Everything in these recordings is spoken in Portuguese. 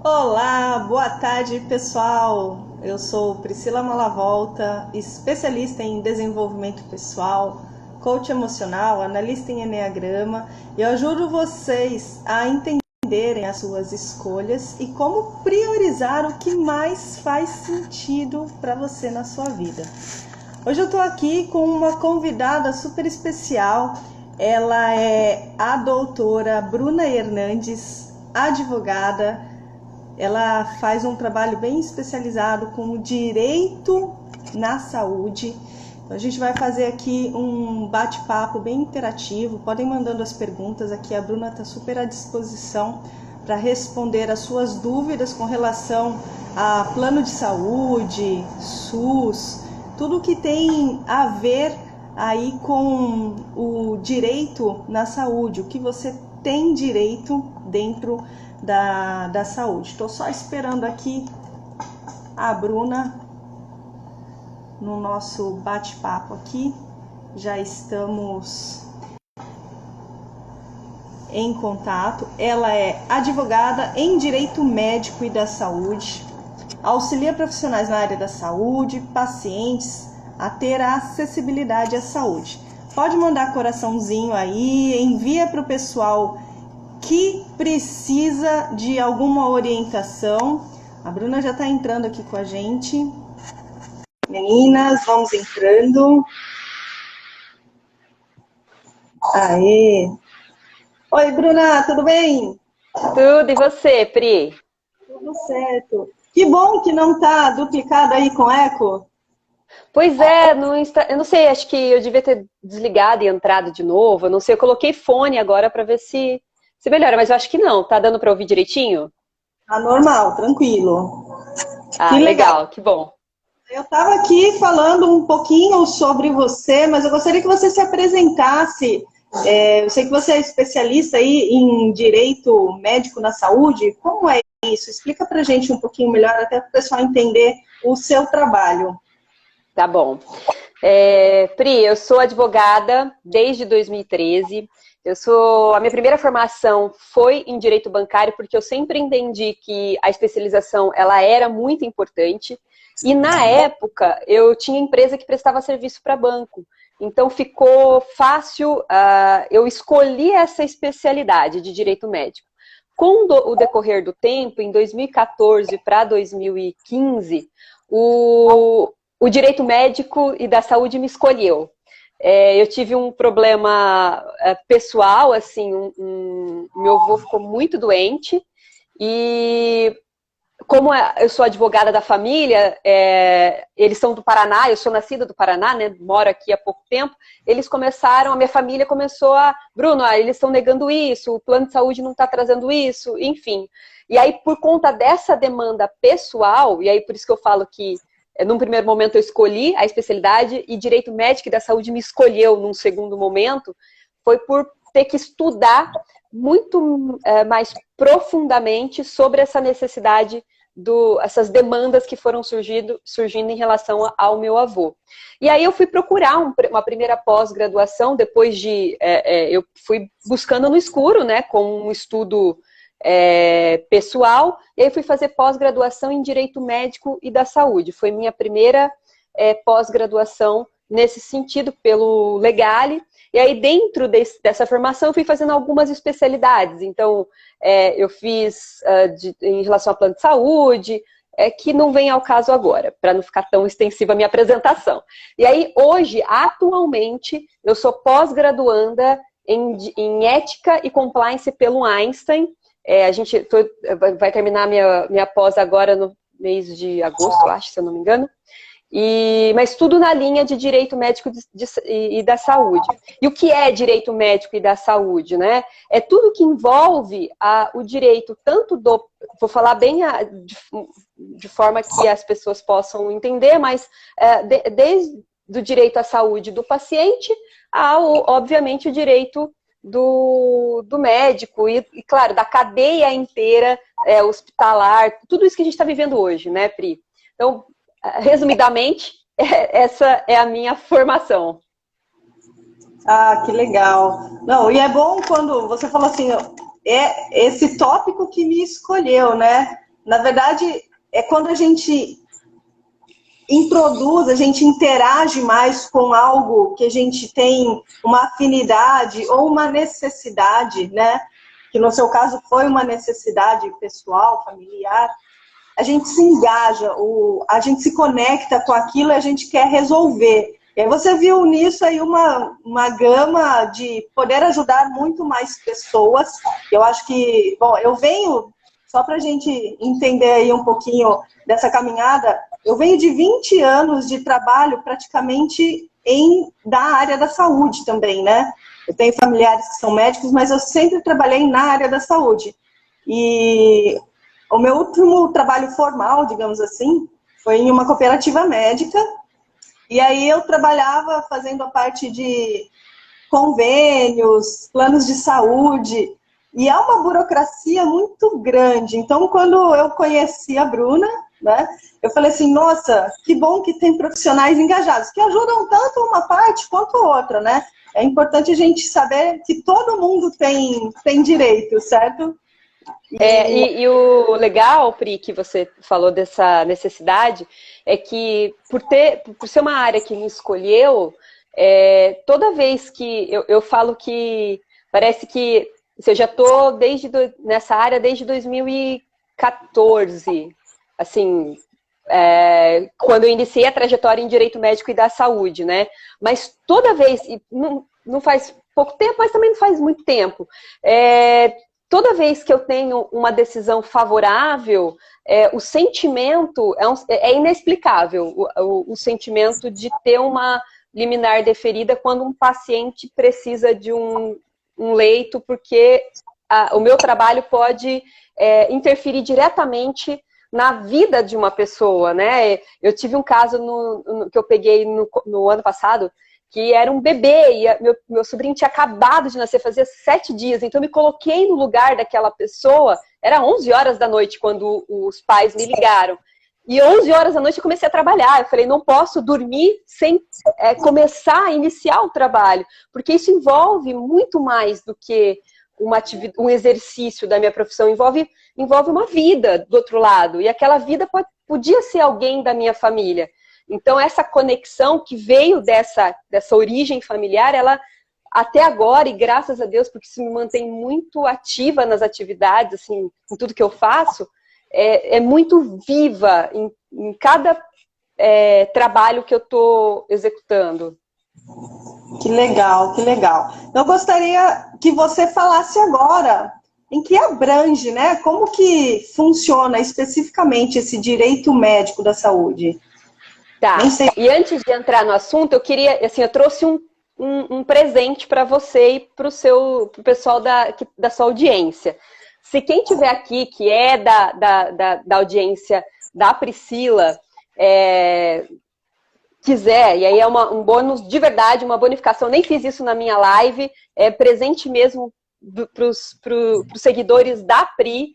Olá, boa tarde pessoal. Eu sou Priscila Malavolta, especialista em desenvolvimento pessoal, coach emocional, analista em enneagrama, e eu ajudo vocês a entenderem as suas escolhas e como priorizar o que mais faz sentido para você na sua vida. Hoje eu estou aqui com uma convidada super especial. Ela é a doutora Bruna Hernandes, advogada. Ela faz um trabalho bem especializado com o direito na saúde. Então, a gente vai fazer aqui um bate-papo bem interativo. Podem mandando as perguntas aqui, a Bruna está super à disposição para responder as suas dúvidas com relação a plano de saúde, SUS, tudo que tem a ver aí com o direito na saúde, o que você tem direito dentro da saúde. Estou só esperando aqui a Bruna no nosso bate-papo aqui. Já estamos em contato. Ela é advogada em direito médico e da saúde, auxilia profissionais na área da saúde, pacientes a ter a acessibilidade à saúde. Pode mandar coraçãozinho aí, envia para o pessoal que precisa de alguma orientação. A Bruna já está entrando aqui com a gente. Meninas, vamos entrando. Aê! Oi, Bruna, tudo bem? Tudo, e você, Pri? Tudo certo. Que bom que não está duplicado aí com eco. Pois é, eu não sei, acho que eu devia ter desligado e entrado de novo, eu não sei, eu coloquei fone agora para ver se melhora, mas eu acho que não, tá dando para ouvir direitinho? Tá normal, tranquilo. Que Ah, legal. legal, que bom. Eu estava aqui falando um pouquinho sobre você, mas eu gostaria que você se apresentasse. Eu sei que você é especialista aí em direito médico na saúde. Como é isso? Explica pra gente um pouquinho melhor, até para o pessoal entender o seu trabalho. Tá bom. Pri, eu sou advogada desde 2013. A minha primeira formação foi em direito bancário, porque eu sempre entendi que a especialização ela era muito importante. E na época eu tinha empresa que prestava serviço para banco. Então ficou fácil, eu escolhi essa especialidade de direito médico. Com o decorrer do tempo, em 2014 para 2015, o direito médico e da saúde me escolheu. Eu tive um problema pessoal, assim, meu avô ficou muito doente e como eu sou advogada da família, eles são do Paraná, eu sou nascida do Paraná, né, moro aqui há pouco tempo, a minha família começou Bruno, eles estão negando isso, o plano de saúde não está trazendo isso, enfim. E aí, por conta dessa demanda pessoal, e aí por isso que eu falo que num primeiro momento eu escolhi a especialidade e direito médico e da saúde me escolheu num segundo momento, foi por ter que estudar muito mais profundamente sobre essa necessidade, essas demandas que foram surgindo em relação ao meu avô. E aí eu fui procurar uma primeira pós-graduação, depois eu fui buscando no escuro, né, com um estudo pessoal, e aí fui fazer pós-graduação em Direito Médico e da Saúde. Foi minha primeira pós-graduação nesse sentido, pelo Legale. E aí, dentro dessa formação, eu fui fazendo algumas especialidades. Então, eu fiz em relação ao plano de saúde, que não vem ao caso agora, para não ficar tão extensiva a minha apresentação. E aí, hoje, atualmente, eu sou pós-graduanda em ética e compliance pelo Einstein. A gente vai terminar minha pós agora no mês de agosto, eu acho, se eu não me engano. Mas tudo na linha de direito médico e da saúde. E o que é direito médico e da saúde, né? É tudo que envolve o direito, tanto vou falar bem de forma que as pessoas possam entender, mas desde o direito à saúde do paciente ao, obviamente, o direito do médico e, claro, da cadeia inteira hospitalar, tudo isso que a gente está vivendo hoje, né, Pri? Então, resumidamente, essa é a minha formação. Ah, que legal. Não, e é bom quando você fala assim, é esse tópico que me escolheu, né? Na verdade, é quando a gente introduz, a gente interage mais com algo que a gente tem uma afinidade ou uma necessidade, né? Que no seu caso foi uma necessidade pessoal, familiar, a gente se engaja, a gente se conecta com aquilo e a gente quer resolver. E aí você viu nisso aí uma gama de poder ajudar muito mais pessoas. Eu acho que, bom, eu venho, só para a gente entender aí um pouquinho dessa caminhada, eu venho de 20 anos de trabalho praticamente da área da saúde também, né? Eu tenho familiares que são médicos, mas eu sempre trabalhei na área da saúde. E o meu último trabalho formal, digamos assim, foi em uma cooperativa médica. E aí eu trabalhava fazendo a parte de convênios, planos de saúde. E é uma burocracia muito grande. Então, quando eu conheci a Bruna, né, eu falei assim, nossa, que bom que tem profissionais engajados, que ajudam tanto uma parte quanto outra, né? É importante a gente saber que todo mundo tem direito, certo? E o legal, Pri, que você falou dessa necessidade, é que por ser uma área que me escolheu, toda vez que eu falo que parece que eu já estou nessa área desde 2014, assim, quando eu iniciei a trajetória em Direito Médico e da Saúde, né? Mas toda vez, não faz pouco tempo, mas também não faz muito tempo, toda vez que eu tenho uma decisão favorável, o sentimento é inexplicável, o sentimento de ter uma liminar deferida quando um paciente precisa de um leito, porque o meu trabalho pode interferir diretamente na vida de uma pessoa, né? Eu tive um caso que eu peguei no ano passado, que era um bebê, e meu sobrinho tinha acabado de nascer, fazia 7 dias, então eu me coloquei no lugar daquela pessoa, era 11 horas da noite quando os pais me ligaram, e 11 horas da noite eu comecei a trabalhar, eu falei, não posso dormir sem começar a iniciar o trabalho, porque isso envolve muito mais do que um exercício da minha profissão, envolve uma vida do outro lado, e aquela vida podia ser alguém da minha família. Então, essa conexão que veio dessa origem familiar, ela até agora, e graças a Deus, porque isso me mantém muito ativa nas atividades, assim, em tudo que eu faço, é muito viva em cada trabalho que eu estou executando. Que legal, que legal. Eu gostaria que você falasse agora em que abrange, né? Como que funciona especificamente esse direito médico da saúde? Tá, e antes de entrar no assunto, eu queria, assim, eu trouxe um presente para você e para o pessoal da sua audiência. Se quem tiver aqui, que é da audiência da Priscila, quiser, e aí é um bônus de verdade, uma bonificação, nem fiz isso na minha live, é presente mesmo para os seguidores da Pri,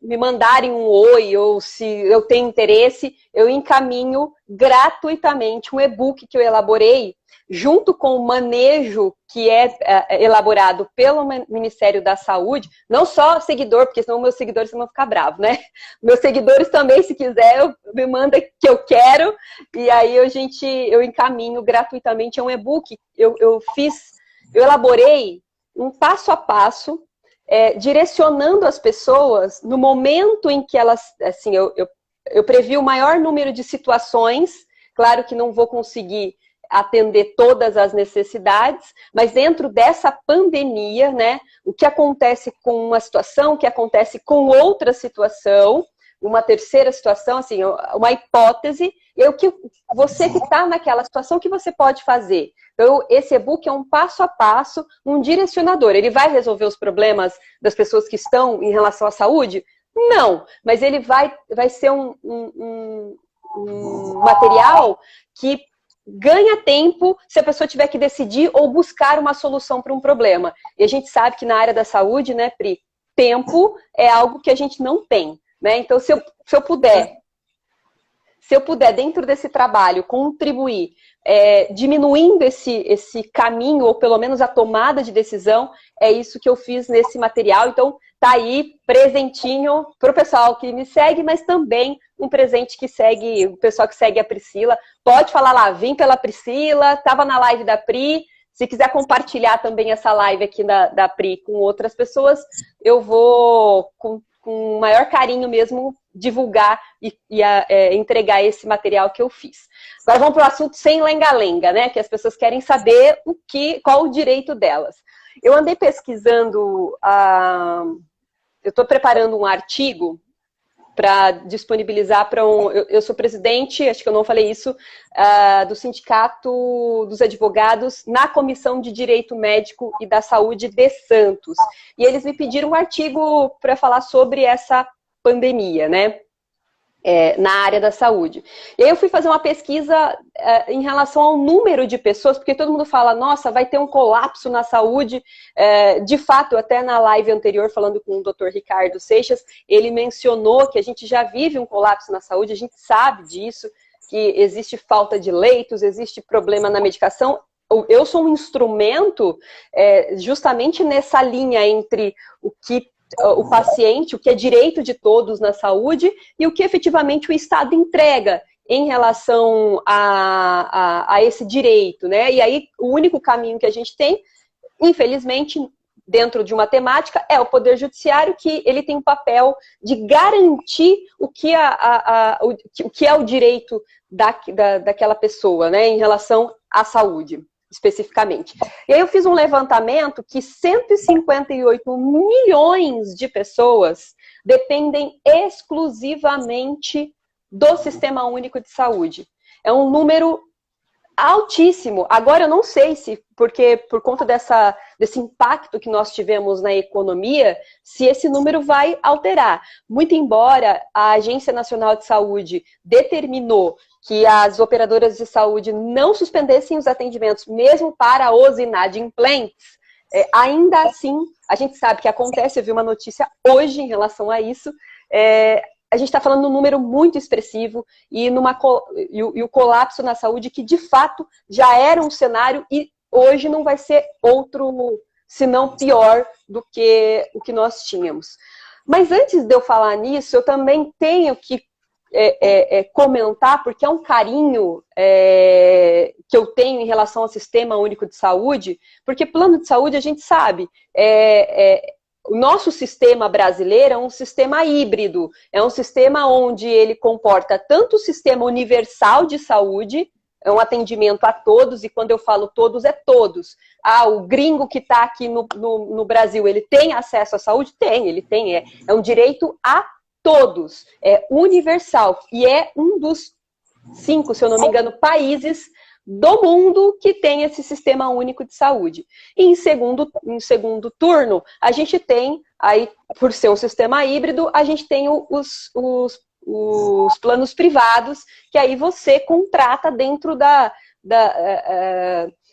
me mandarem um oi, ou se eu tenho interesse, eu encaminho gratuitamente um e-book que eu elaborei, junto com o manejo que é elaborado pelo Ministério da Saúde, não só seguidor, porque senão meus seguidores vão ficar bravos, né? Meus seguidores também, se quiser, me manda que eu quero, e aí eu encaminho gratuitamente, é um e-book, eu elaborei um passo a passo, direcionando as pessoas no momento em que elas, assim, eu previ o maior número de situações, claro que não vou conseguir atender todas as necessidades, mas dentro dessa pandemia, né, o que acontece com uma situação, o que acontece com outra situação, uma terceira situação, assim, uma hipótese, e o que você que está naquela situação, o que você pode fazer? Então, esse e-book é um passo a passo, um direcionador. Ele vai resolver os problemas das pessoas que estão em relação à saúde? Não, mas ele vai ser um material que ganha tempo se a pessoa tiver que decidir ou buscar uma solução para um problema. E a gente sabe que na área da saúde, né, Pri, tempo é algo que a gente não tem, né? Então, se eu puder, dentro desse trabalho, contribuir, diminuindo esse caminho, ou pelo menos a tomada de decisão, é isso que eu fiz nesse material. Então, tá aí, presentinho para o pessoal que me segue, mas também um presente que segue, o pessoal que segue a Priscila. Pode falar lá, vim pela Priscila, estava na live da Pri. Se quiser compartilhar também essa live aqui da Pri com outras pessoas, eu vou, com o maior carinho mesmo, divulgar e entregar esse material que eu fiz. Agora vamos para o assunto sem lenga-lenga, né? Que as pessoas querem saber qual o direito delas. Eu andei pesquisando, eu estou preparando um artigo para disponibilizar para eu sou presidente, acho que eu não falei isso, do Sindicato dos Advogados na Comissão de Direito Médico e da Saúde de Santos. E eles me pediram um artigo para falar sobre essa pandemia, né? Na área da saúde. E aí eu fui fazer uma pesquisa em relação ao número de pessoas, porque todo mundo fala, nossa, vai ter um colapso na saúde. De fato, até na live anterior, falando com o Dr. Ricardo Seixas, ele mencionou que a gente já vive um colapso na saúde, a gente sabe disso, que existe falta de leitos, existe problema na medicação. Eu sou um instrumento justamente nessa linha entre o paciente, o que é direito de todos na saúde e o que efetivamente o Estado entrega em relação a esse direito, né? E aí o único caminho que a gente tem, infelizmente, dentro de uma temática, é o Poder Judiciário, que ele tem o papel de garantir o que é o direito daquela pessoa, né? Em relação à saúde, especificamente. E aí eu fiz um levantamento que 158 milhões de pessoas dependem exclusivamente do Sistema Único de Saúde. É um número altíssimo. Agora eu não sei se, porque por conta desse impacto que nós tivemos na economia, se esse número vai alterar. Muito embora a Agência Nacional de Saúde determinou que as operadoras de saúde não suspendessem os atendimentos, mesmo para os inadimplentes, ainda assim, a gente sabe que acontece, eu vi uma notícia hoje em relação a isso, a gente está falando de um número muito expressivo e o colapso na saúde que, de fato, já era um cenário e hoje não vai ser outro, senão pior do que o que nós tínhamos. Mas antes de eu falar nisso, eu também tenho que comentar, porque é um carinho que eu tenho em relação ao Sistema Único de Saúde, porque plano de saúde a gente sabe, o nosso sistema brasileiro é um sistema híbrido, é um sistema onde ele comporta tanto o sistema universal de saúde, é um atendimento a todos, e quando eu falo todos, é todos. O gringo que está aqui no Brasil, ele tem acesso à saúde? Tem, ele tem, é um direito a todos, é universal, e é um dos 5, se eu não me engano, países do mundo que tem esse Sistema Único de Saúde. E em segundo turno, a gente tem, aí, por ser um sistema híbrido, a gente tem os planos privados, que aí você contrata dentro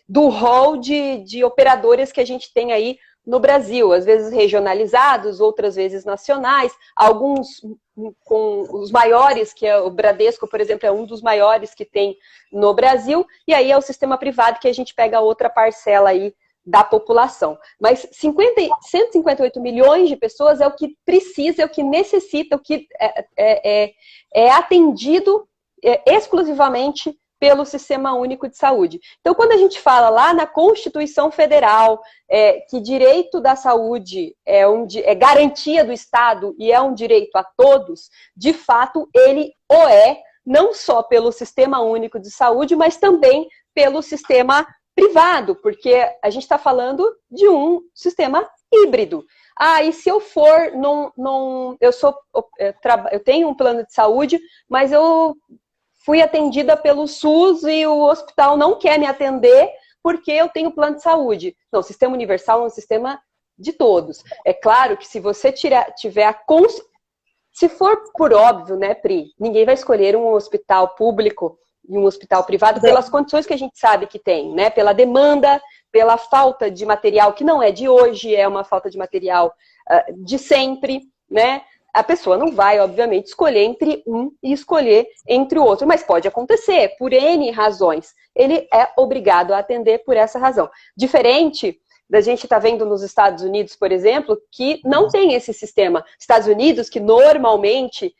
do hall de operadores que a gente tem aí no Brasil, às vezes regionalizados, outras vezes nacionais, alguns com os maiores, que é o Bradesco, por exemplo, é um dos maiores que tem no Brasil, e aí é o sistema privado que a gente pega outra parcela aí da população. Mas 158 milhões de pessoas é o que precisa, é o que necessita, o que é atendido exclusivamente pelo Sistema Único de Saúde. Então, quando a gente fala lá na Constituição Federal que direito da saúde é garantia do Estado e é um direito a todos, de fato, ele o é, não só pelo Sistema Único de Saúde, mas também pelo sistema privado, porque a gente está falando de um sistema híbrido. E se eu for, eu tenho um plano de saúde, mas eu fui atendida pelo SUS e o hospital não quer me atender porque eu tenho plano de saúde. Não, o sistema universal é um sistema de todos. É claro que se você tiver a consciência, se for por óbvio, né, Pri, ninguém vai escolher um hospital público e um hospital privado pelas condições que a gente sabe que tem, né, pela demanda, pela falta de material que não é de hoje, é uma falta de material de sempre, né? A pessoa não vai, obviamente, escolher entre um e escolher entre o outro, mas pode acontecer, por N razões. Ele é obrigado a atender por essa razão. Diferente da gente estar vendo nos Estados Unidos, por exemplo, que não tem esse sistema. Estados Unidos, que normalmente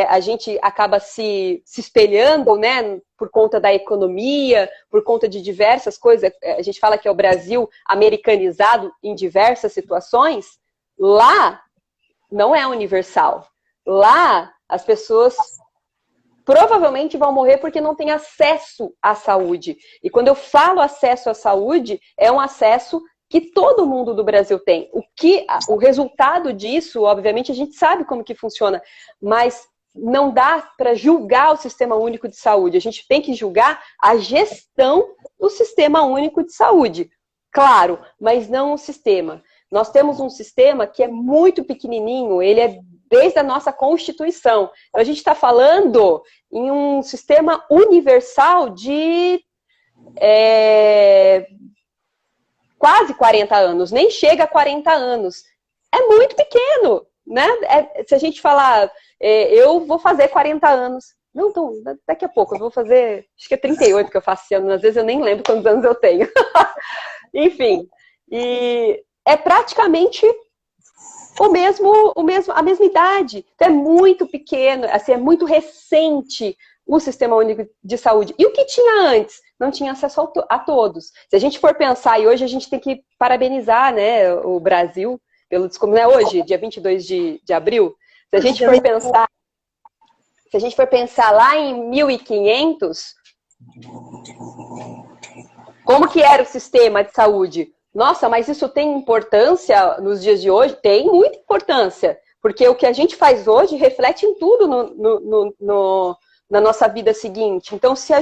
a gente acaba se espelhando, né, por conta da economia, por conta de diversas coisas. A gente fala que é o Brasil americanizado em diversas situações. Lá não é universal. Lá as pessoas provavelmente vão morrer porque não têm acesso à saúde. E quando eu falo acesso à saúde, é um acesso que todo mundo do Brasil tem. O resultado disso, obviamente, a gente sabe como que funciona, mas não dá para julgar o Sistema Único de Saúde. A gente tem que julgar a gestão do Sistema Único de Saúde. Claro, mas não o sistema. Nós temos um sistema que é muito pequenininho, ele é desde a nossa Constituição. Então, a gente está falando em um sistema universal de quase 40 anos, nem chega a 40 anos. É muito pequeno, né? Se a gente falar, eu vou fazer 40 anos. Não, então, daqui a pouco, eu vou fazer, acho que é 38 que eu faço esse ano, às vezes eu nem lembro quantos anos eu tenho. Enfim, e é praticamente a mesma idade. Então, é muito pequeno, assim, é muito recente o Sistema Único de Saúde. E o que tinha antes? Não tinha acesso a todos. Se a gente for pensar, e hoje a gente tem que parabenizar, né, o Brasil, pelo descobrimento, né, hoje, dia 22 de abril, se a gente for pensar lá em 1500, como que era o sistema de saúde? Nossa, mas isso tem importância nos dias de hoje? Tem muita importância, porque o que a gente faz hoje reflete em tudo na nossa vida seguinte. Então, se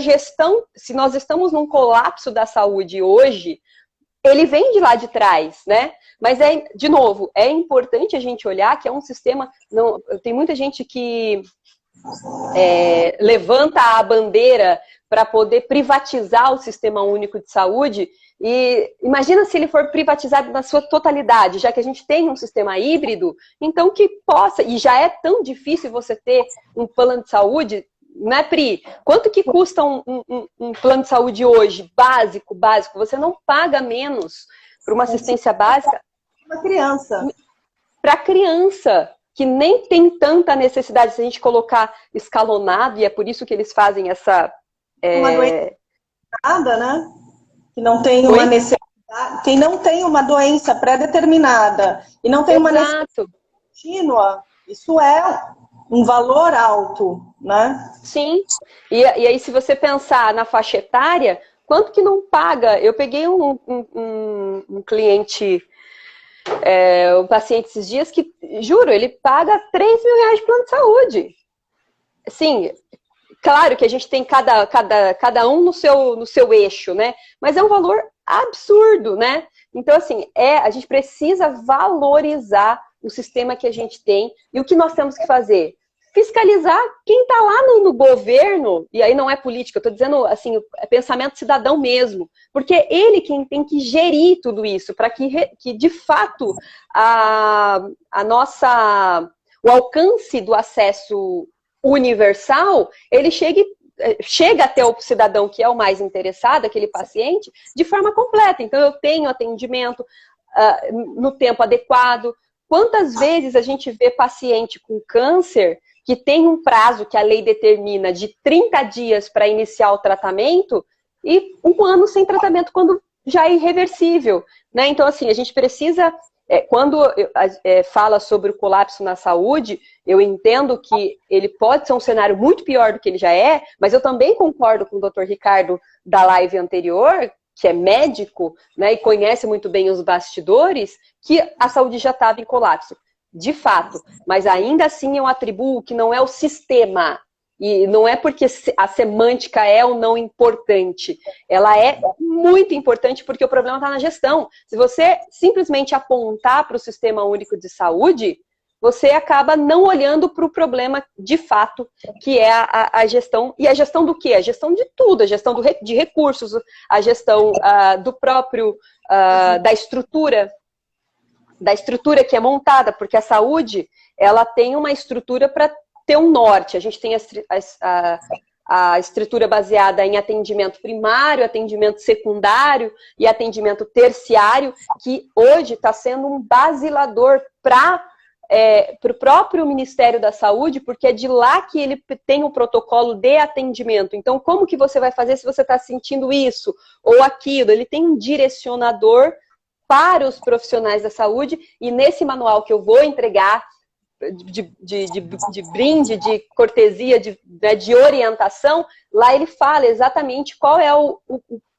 nós estamos num colapso da saúde hoje, ele vem de lá de trás, né? Mas, de novo, é importante a gente olhar que é um sistema... tem muita gente que levanta a bandeira para poder privatizar o Sistema Único de Saúde. E imagina se ele for privatizado na sua totalidade, já que a gente tem um sistema híbrido, então que possa, e já é tão difícil você ter um plano de saúde, né, Pri? Quanto que custa um plano de saúde hoje, básico? Você não paga menos para uma assistência básica. Para criança. Para criança, que nem tem tanta necessidade, se a gente colocar escalonado, e é por isso que eles fazem essa... Uma doença nada, né? Que não tem uma necessidade, quem não tem uma doença pré-determinada e não tem uma necessidade contínua, isso é um valor alto, né? Sim. E aí, se você pensar na faixa etária, quanto que não paga? Eu peguei um cliente, um paciente esses dias que, juro, ele paga 3 mil reais de plano de saúde. Sim. Claro que a gente tem cada um no seu eixo, né? Mas é um valor absurdo, né? Então, assim, a gente precisa valorizar o sistema que a gente tem. E o que nós temos que fazer? Fiscalizar quem está lá no governo, e aí não é política, eu estou dizendo, assim, é pensamento cidadão mesmo. Porque é ele quem tem que gerir tudo isso, para que, de fato, o alcance do acesso universal, ele chega até o cidadão que é o mais interessado, aquele paciente, de forma completa. Então, eu tenho atendimento no tempo adequado. Quantas vezes a gente vê paciente com câncer que tem um prazo que a lei determina de 30 dias para iniciar o tratamento e 1 ano sem tratamento, quando já é irreversível, né? Então, assim, a gente precisa... Quando fala sobre o colapso na saúde, eu entendo que ele pode ser um cenário muito pior do que ele já é, mas eu também concordo com o Dr. Ricardo da live anterior, que é médico, né, e conhece muito bem os bastidores, que a saúde já estava em colapso. De fato, mas ainda assim eu atribuo que não é o sistema. E não é porque a semântica é ou não importante. Ela é muito importante porque o problema está na gestão. Se você simplesmente apontar para o Sistema Único de Saúde, você acaba não olhando para o problema de fato, que é a gestão. E a gestão do quê? A gestão de tudo. A gestão de recursos, a gestão do próprio, da estrutura que é montada, porque a saúde, ela tem uma estrutura para ter um norte. A gente tem a estrutura baseada em atendimento primário, atendimento secundário e atendimento terciário, que hoje está sendo um basilador para o próprio Ministério da Saúde, porque é de lá que ele tem o protocolo de atendimento. Então, como que você vai fazer se você está sentindo isso ou aquilo? Ele tem um direcionador para os profissionais da saúde, e nesse manual que eu vou entregar, de brinde, de cortesia, de orientação, lá ele fala exatamente qual é o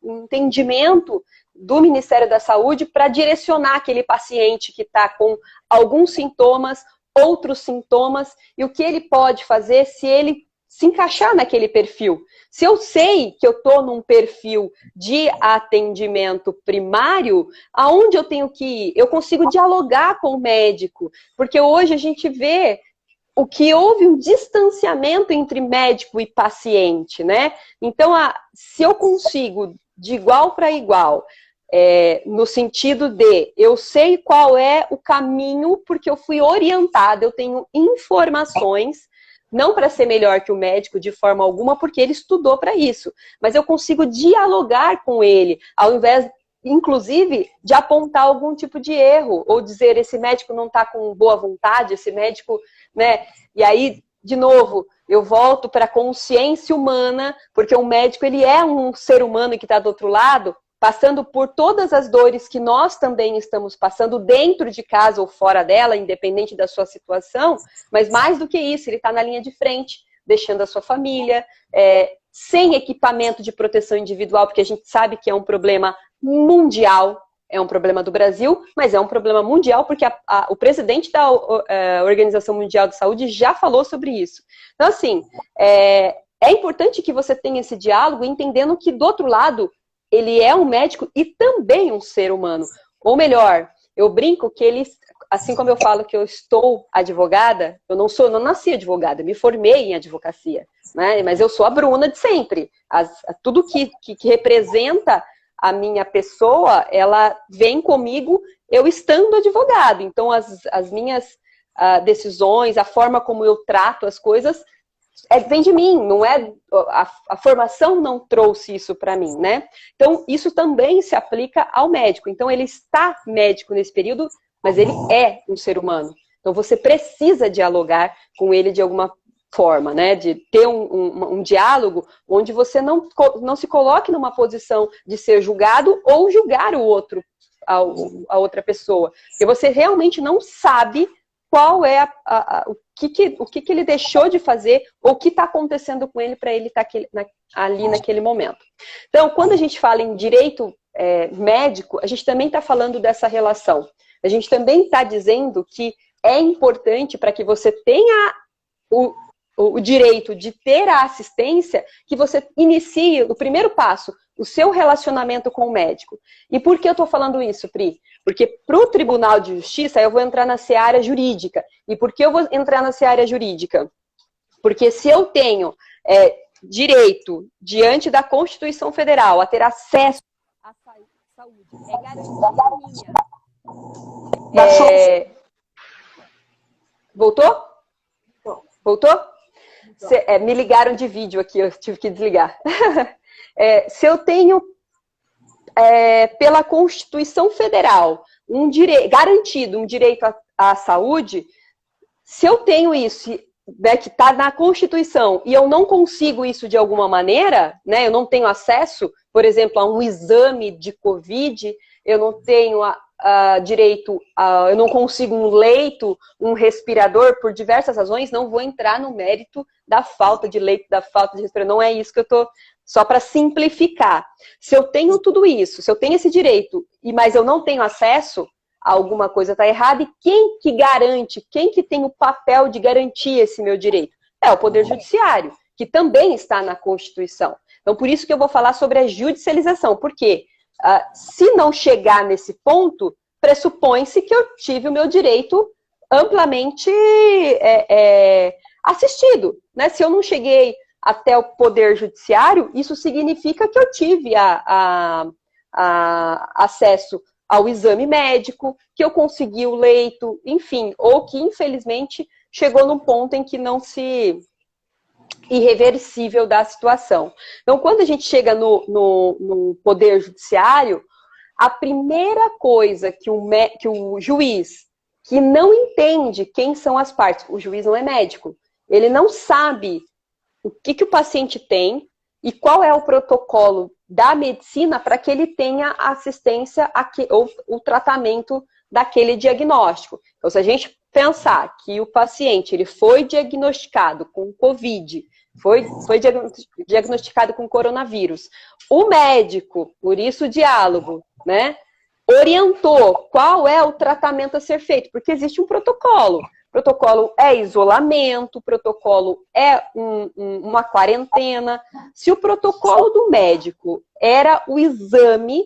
entendimento do Ministério da Saúde para direcionar aquele paciente que está com alguns sintomas, outros sintomas, e o que ele pode fazer se ele se encaixar naquele perfil. Se eu sei que eu estou num perfil de atendimento primário, aonde eu tenho que ir? Eu consigo dialogar com o médico, porque hoje a gente vê o que houve um distanciamento entre médico e paciente, né? Então, se eu consigo, de igual para igual, no sentido de eu sei qual é o caminho, porque eu fui orientada, eu tenho informações, não para ser melhor que o médico de forma alguma, porque ele estudou para isso, mas eu consigo dialogar com ele, ao invés, inclusive, de apontar algum tipo de erro, ou dizer, esse médico não está com boa vontade, esse médico, né? E aí, de novo, eu volto para a consciência humana, porque o médico, ele é um ser humano que está do outro lado, passando por todas as dores que nós também estamos passando dentro de casa ou fora dela, independente da sua situação, mas mais do que isso, ele está na linha de frente, deixando a sua família, sem equipamento de proteção individual, porque a gente sabe que é um problema mundial, é um problema do Brasil, mas é um problema mundial, porque o presidente da Organização Mundial de Saúde já falou sobre isso. Então, assim, é importante que você tenha esse diálogo, entendendo que do outro lado, ele é um médico e também um ser humano. Ou melhor, eu brinco que ele, assim como eu falo que eu estou advogada, eu não nasci advogada, me formei em advocacia, né? Mas eu sou a Bruna de sempre. Tudo que representa a minha pessoa, ela vem comigo eu estando advogado. Então, as minhas decisões, a forma como eu trato as coisas, vem de mim, não é a formação não trouxe isso para mim, né? Então, isso também se aplica ao médico. Então, ele está médico nesse período, mas ele é um ser humano. Então, você precisa dialogar com ele de alguma forma, né? De ter um diálogo onde você não se coloque numa posição de ser julgado ou julgar o outro, a outra pessoa. Porque você realmente não sabe qual é o que ele deixou de fazer ou o que está acontecendo com ele para ele estar ali naquele momento. Então, quando a gente fala em direito médico, a gente também está falando dessa relação. A gente também está dizendo que é importante para que você tenha o direito de ter a assistência, que você inicie o primeiro passo, o seu relacionamento com o médico. E por que eu estou falando isso, Pri? Porque para o Tribunal de Justiça eu vou entrar na seara jurídica. E por que eu vou entrar na seara jurídica? Porque se eu tenho direito, diante da Constituição Federal, a ter acesso à saúde, é garantia minha. Voltou? Voltou? Me ligaram de vídeo aqui, eu tive que desligar. Se eu tenho, pela Constituição Federal, garantido um direito à saúde, se eu tenho isso, né, que está na Constituição, e eu não consigo isso de alguma maneira, né, eu não tenho acesso, por exemplo, a um exame de Covid, eu não tenho direito, eu não consigo um leito, um respirador, por diversas razões, não vou entrar no mérito da falta de leito, da falta de respirador, não é isso que eu estou... Só para simplificar, se eu tenho tudo isso, se eu tenho esse direito, mas eu não tenho acesso, alguma coisa está errada, e quem que garante, quem que tem o papel de garantir esse meu direito? É o Poder Judiciário, que também está na Constituição. Então, por isso que eu vou falar sobre a judicialização, porque se não chegar nesse ponto, pressupõe-se que eu tive o meu direito amplamente assistido, né? Se eu não cheguei até o Poder Judiciário, isso significa que eu tive acesso ao exame médico, que eu consegui o leito, enfim, ou que, infelizmente, chegou num ponto em que não se irreversível da situação. Então, quando a gente chega no Poder Judiciário, a primeira coisa que o juiz, que não entende quem são as partes, o juiz não é médico, ele não sabe o que o paciente tem e qual é o protocolo da medicina para que ele tenha assistência ou o tratamento daquele diagnóstico. Então, se a gente pensar que o paciente ele foi diagnosticado com Covid, foi diagnosticado com coronavírus, o médico, por isso o diálogo, né, orientou qual é o tratamento a ser feito, porque existe um protocolo. O protocolo é isolamento, o protocolo é uma quarentena. Se o protocolo do médico era o exame,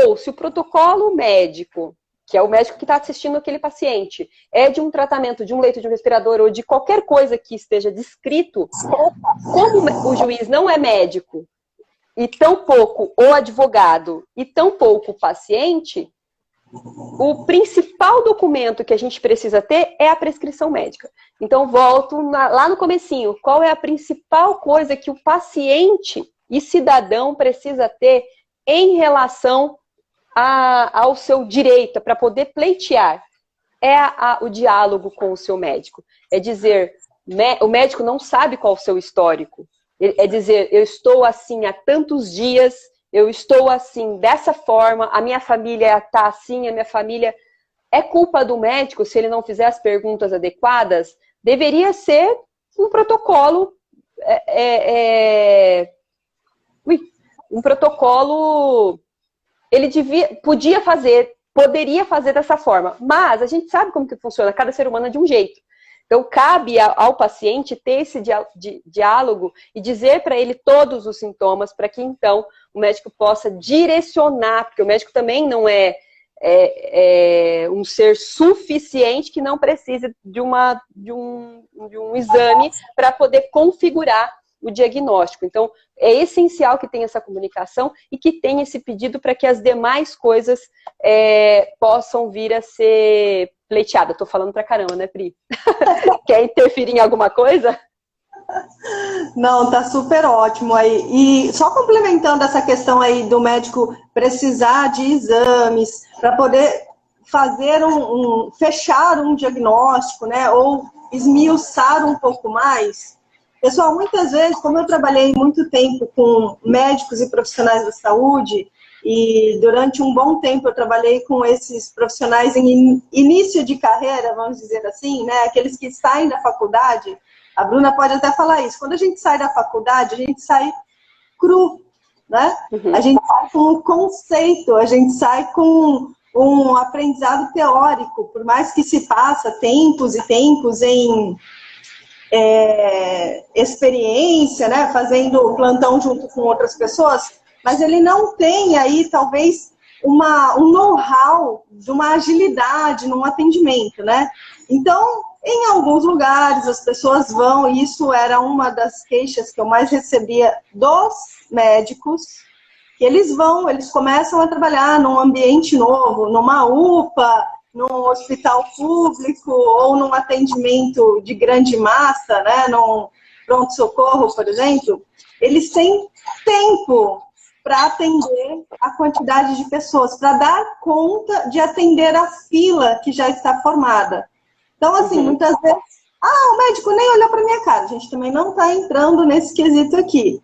ou se o protocolo médico, que é o médico que está assistindo aquele paciente, é de um tratamento, de um leito de um respirador ou de qualquer coisa que esteja descrito, como o juiz não é médico, e tampouco o advogado, e tampouco o paciente, o principal documento que a gente precisa ter é a prescrição médica. Então, volto lá no comecinho. Qual é a principal coisa que o paciente e cidadão precisa ter em relação ao seu direito, para poder pleitear? É o diálogo com o seu médico. É dizer, o médico não sabe qual é o seu histórico. É dizer, eu estou assim há tantos dias, eu estou assim dessa forma, a minha família está assim, a minha família... É culpa do médico se ele não fizer as perguntas adequadas? Deveria ser um protocolo... um protocolo... Ele poderia fazer dessa forma, mas a gente sabe como que funciona, cada ser humano é de um jeito. Então, cabe ao paciente ter esse diálogo e dizer para ele todos os sintomas, para que, então, o médico possa direcionar, porque o médico também não é um ser suficiente que não precise de um exame para poder configurar o diagnóstico. Então, é essencial que tenha essa comunicação e que tenha esse pedido para que as demais coisas possam vir a ser pleiteadas. Estou falando pra caramba, né, Pri? Quer interferir em alguma coisa? Não, tá super ótimo aí. E só complementando essa questão aí do médico precisar de exames para poder fazer fechar um diagnóstico, né, ou esmiuçar um pouco mais. Pessoal, muitas vezes, como eu trabalhei muito tempo com médicos e profissionais da saúde, e durante um bom tempo eu trabalhei com esses profissionais em início de carreira, vamos dizer assim, né? Aqueles que saem da faculdade, a Bruna pode até falar isso, quando a gente sai da faculdade, a gente sai cru, né? Uhum. A gente sai com um conceito, a gente sai com um aprendizado teórico, por mais que se passa tempos e tempos em experiência, né, fazendo plantão junto com outras pessoas, mas ele não tem aí, talvez, um know-how de uma agilidade num atendimento, né? Então, em alguns lugares, as pessoas vão, e isso era uma das queixas que eu mais recebia dos médicos, que eles começam a trabalhar num ambiente novo, numa UPA, num hospital público ou num atendimento de grande massa, né, num pronto-socorro, por exemplo, eles têm tempo para atender a quantidade de pessoas, para dar conta de atender a fila que já está formada. Então, assim, muitas vezes, o médico nem olhou para minha cara. A gente também não está entrando nesse quesito aqui.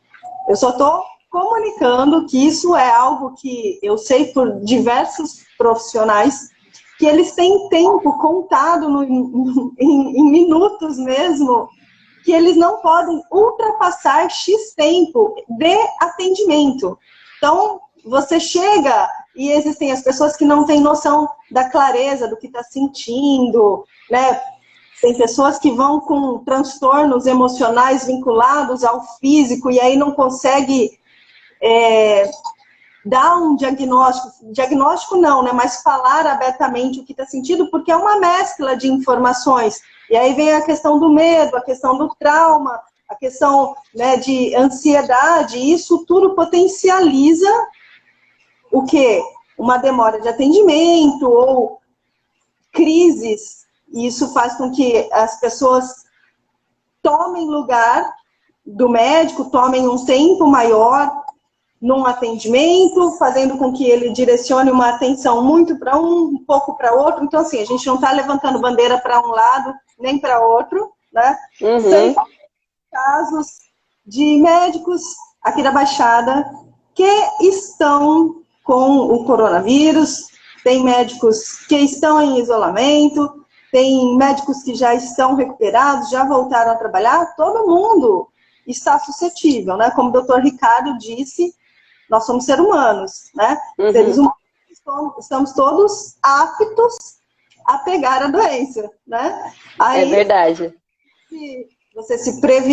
Eu só estou comunicando que isso é algo que eu sei por diversos profissionais, que eles têm tempo contado em minutos mesmo, que eles não podem ultrapassar X tempo de atendimento. Então, você chega e existem as pessoas que não têm noção da clareza do que está sentindo, né? Tem pessoas que vão com transtornos emocionais vinculados ao físico e aí não consegue dar um diagnóstico não, né? Mas falar abertamente o que está sentindo, porque é uma mescla de informações. E aí vem a questão do medo, a questão do trauma, a questão, né, de ansiedade, e isso tudo potencializa o quê? Uma demora de atendimento ou crises, e isso faz com que as pessoas tomem lugar do médico tomem um tempo maior num atendimento, fazendo com que ele direcione uma atenção muito para um pouco para outro. Então, assim, a gente não está levantando bandeira para um lado nem para outro, né? Sem casos de médicos aqui da Baixada que estão com o coronavírus, tem médicos que estão em isolamento, tem médicos que já estão recuperados, já voltaram a trabalhar, todo mundo está suscetível, né? Como o doutor Ricardo disse, nós somos seres humanos, né? Seres humanos, estamos todos aptos a pegar a doença, né? Aí, é verdade. se você se previne,